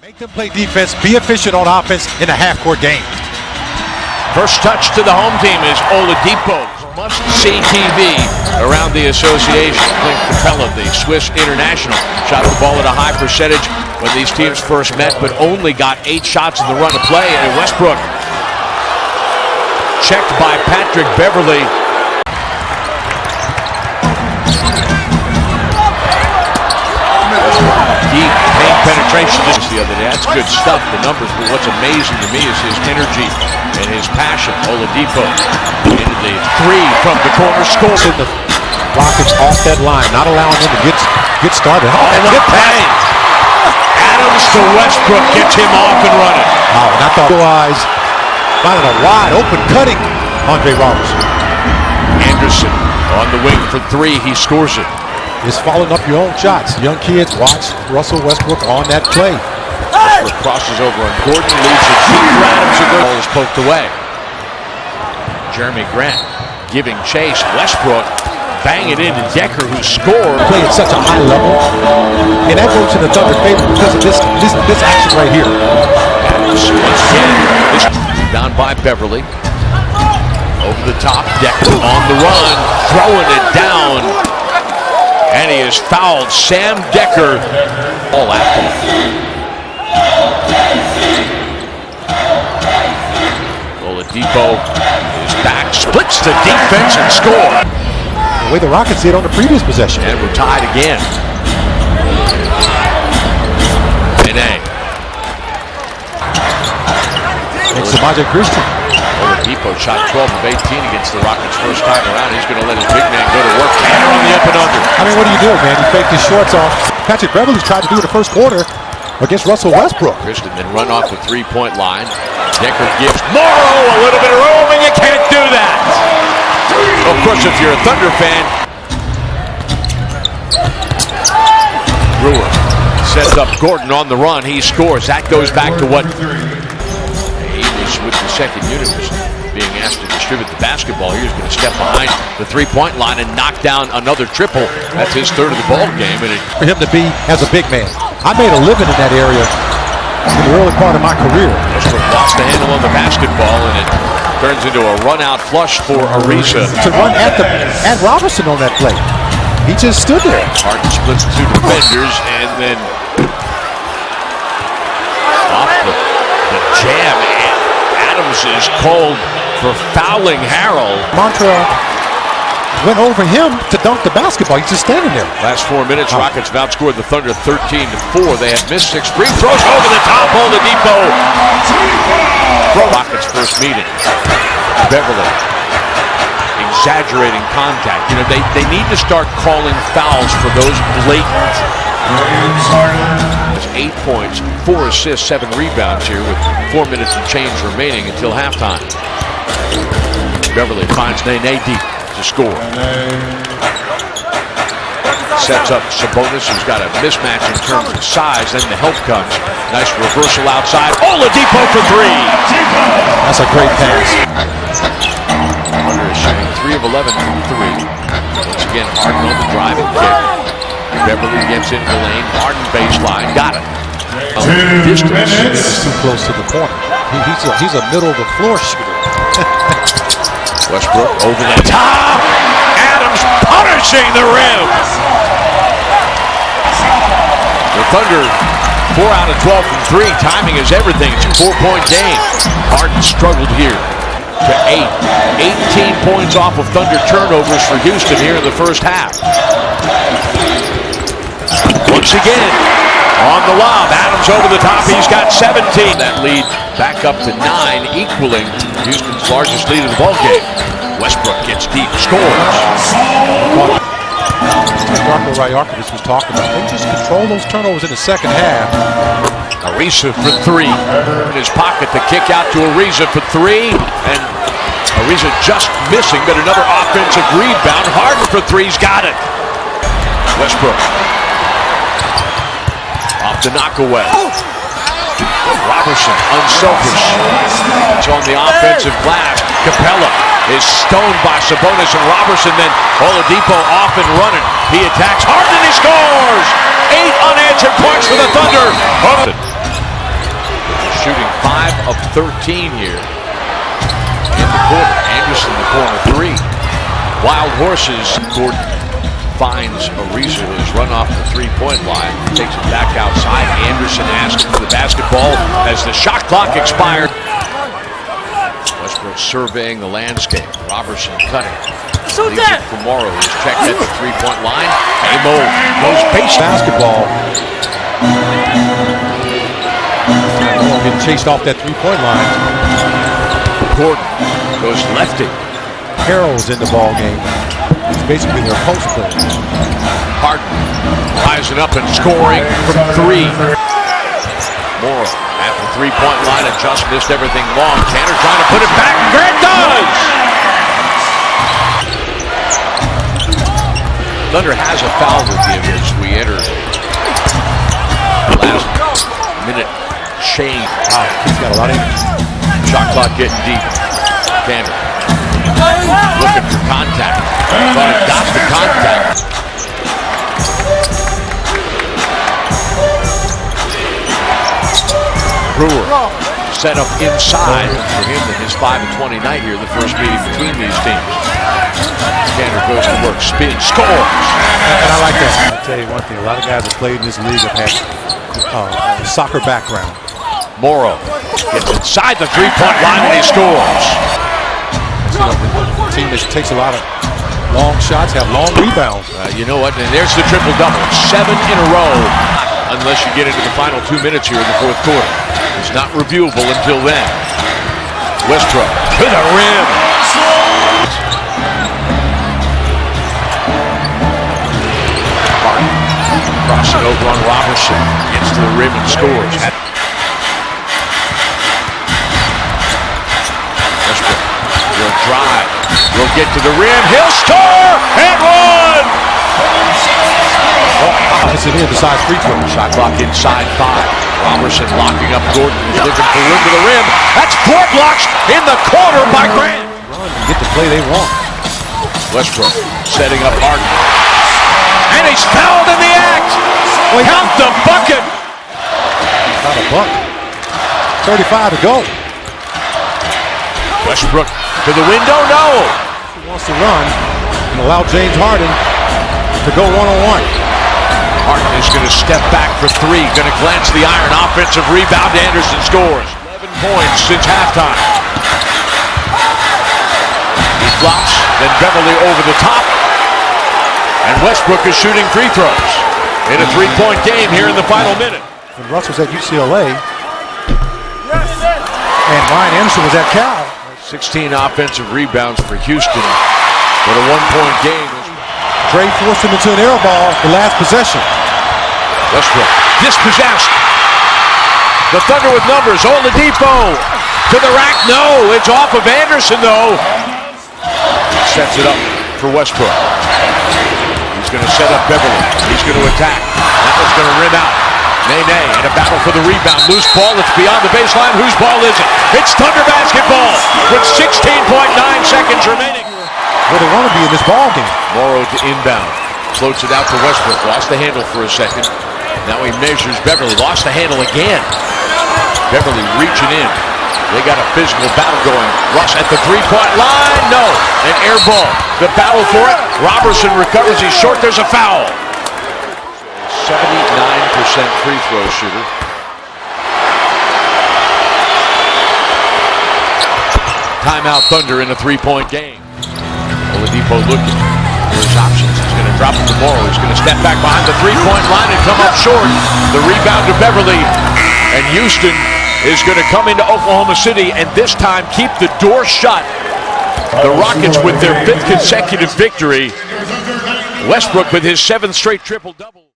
Make them play defense, be efficient on offense in a half-court game. First touch to the home team is Oladipo. Must-see TV around the association. Clint Capella, the Swiss international, shot the ball at a high percentage when these teams first met, but only got 8 shots in the run of play. And Westbrook checked by Patrick Beverley. Deep paint penetration the other day. That's good stuff, the numbers, but what's amazing to me is his energy and his passion. Oladipo into the 3 from the corner, scores. The Rockets off that line, not allowing them to get started. Good pass. Adams to Westbrook gets him off and running. Oh, and I thought eyes finding a wide open cutting Andre Robertson. Anderson on the wing for 3, he scores it. Is following up your own shots. Young kids, watch Russell Westbrook on that play. Westbrook crosses over on Gordon, leaves it deep for Adams, and the ball is poked away. Jeremy Grant giving chase. Westbrook bang it into Decker, who scored. Play at such a high level, and that goes to the Thunder favor because of this action right here. Adams once again down by Beverly. Over the top, Decker on the run, throwing it down. And he has fouled Sam Decker. All after. Oladipo is back, splits the defense and scores. The way the Rockets did on the previous possession. And we're tied again. And Samaje Christian. Oladipo shot 12 of 18 against the Rockets first time around. He's going to let his big man go to work. Tanner on the up and under. I mean, what do you do, man? You fake his shorts off. Patrick Beverley tried to do it the first quarter against Russell Westbrook. Christian then run off the 3-point line. Decker gives Morrow a little bit of room, and you can't do that. Of course, if you're a Thunder fan. Brewer sets up Gordon on the run. He scores. That goes back to what he was with the second unit, was being asked to distribute the basketball. He was going to step behind the 3-point line and knock down another triple. That's his third of the ball game. And for him to be as a big man. I made a living in that area in the early part of my career. Westbrook lost the handle on the basketball, and it turns into a run-out flush for Ariza. To run at Robertson on that play. He just stood there. Harden splits 2 defenders, and then off the jam. Adams is called for fouling Harrell. Mantra went over him to dunk the basketball. He's just standing there. Last 4 minutes, Rockets have outscored the Thunder 13-4. They have missed 6 free throws over the top. Oladipo. Rockets' first meeting. Beverly exaggerating contact. You know, they need to start calling fouls for those blatant. 8 points, 4 assists, 7 rebounds here with 4 minutes and change remaining until halftime. Beverly finds Nene deep to score. Sets up Sabonis, who's got a mismatch in terms of size. Then the help comes. Nice reversal outside. Oladipo for 3. That's a great pass. Hunter is shooting 3 of 11 from 3. Once again, Harden on the driving kick. Beverly gets into the lane. Harden baseline. Got it. Distance. It's too close to the corner. He's a middle of the floor shooter. Westbrook over the top. Adams punishing the rim. The Thunder 4 out of 12 from 3. Timing is everything. It's a 4-point game. Harden struggled here to 8. 18 points off of Thunder turnovers for Houston here in the first half. Once again, on the lob, Adams over the top. He's got 17. That lead back up to 9, equaling Houston's largest lead of the ballgame. Westbrook gets deep, scores. Darko Rajarkovic was talking about. They just control those turnovers in the second half. Ariza for 3. In his pocket, the kick out to Ariza for 3. And Ariza just missing, but another offensive rebound. Harden for 3's got it. Westbrook off the knockaway. Robertson, unselfish. It's on the offensive glass. Capella is stoned by Sabonis and Robertson. Then Oladipo off and running. He attacks Harden and he scores! 8 unanswered points for the Thunder. 5 of 13 here in the quarter. Anderson, the corner three. Wild horses. Gordon finds Ariza, who has run off the three-point line. Takes it back outside. Anderson asking for the basketball as the shot clock expired. Westbrook surveying the landscape. Robertson cutting. Leaves it for Morrow. He's checked at the three-point line. Ximo goes base. Basketball. Getting chased off that three-point line. Gordon goes lefty. Carroll's in the ball game. It's basically their post player. Harden rising up and scoring from three. Morrow at the three-point line and just missed everything long. Tanner trying to put it back. Grant does! Thunder has a foul to give as we enter the last minute change. Wow, he's got a lot of energy. Shot clock getting deep. Tanner looking for contact. But it got the contact. Brewer set up inside for him in his 5 of 20 night here, the first meeting between these teams. Tanner goes to work, spin, scores! And I like that. I'll tell you one thing, a lot of guys that played in this league have had a soccer background. Morrow gets inside the three-point line and he scores. A team that takes a lot of long shots, have long rebounds. You know what? And there's the triple-double. 7 in a row. Unless you get into the final 2 minutes here in the fourth quarter. It's not reviewable until then. Westbrook to the rim. Harden crossing over on Robertson. Gets to the rim and scores. Westbrook will drive. Will get to the rim. He'll score and one. It's in here besides free throw. Shot clock inside 5. Robertson locking up Gordon, who's looking for room to the rim. That's 4 blocks in the corner by Grant. Run and get the play they want. Westbrook setting up Harden. And he's fouled in the act. Count the bucket. Not a buck. 35 to go. Westbrook to the window, no. He wants to run and allow James Harden to go one-on-one. Harden is going to step back for 3. Going to glance the iron. Offensive rebound. Anderson scores. 11 points since halftime. He flops. Then Beverly over the top. And Westbrook is shooting free throws in a 3-point game here in the final minute. When Russ was at UCLA and Ryan Anderson was at Cal. 16 offensive rebounds for Houston. But a 1-point game. Dre forced him into an air ball the last possession. Westbrook dispossessed. The Thunder with numbers. Oladipo to the rack. No, it's off of Anderson though. Sets it up for Westbrook. He's going to set up Beverly. He's going to attack. That one's going to rim out. Nene in a battle for the rebound. Loose ball. It's beyond the baseline. Whose ball is it? It's Thunder basketball with 16.9 seconds remaining. Where they want to be in this ball game. Morrow to inbound. Floats it out to Westbrook. Lost the handle for a second. Now he measures Beverly. Lost the handle again. Beverly reaching in. They got a physical battle going. Russ at the three-point line. No. An air ball. The battle for it. Robertson recovers. He's short. There's a foul. 79% free throw shooter. Timeout Thunder in a 3-point game. Oladipo looking for his options. He's going to drop it to Morrow. He's going to step back behind the three-point line and come up short. The rebound to Beverly. And Houston is going to come into Oklahoma City and this time keep the door shut. The Rockets with their 5th consecutive victory. Westbrook with his 7th straight triple-double.